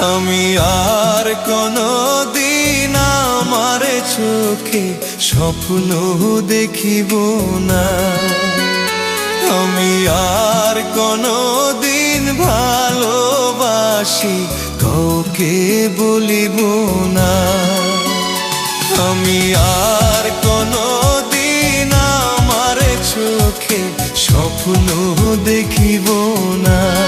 আমি আর কোনো দিন আমার চোখে স্বপ্ন দেখিব না। আমি আর কোনো দিন ভালোবাসি কাউকে বলিব না। আমি আর কোনো দিন আমার চোখে স্বপ্ন দেখিব না।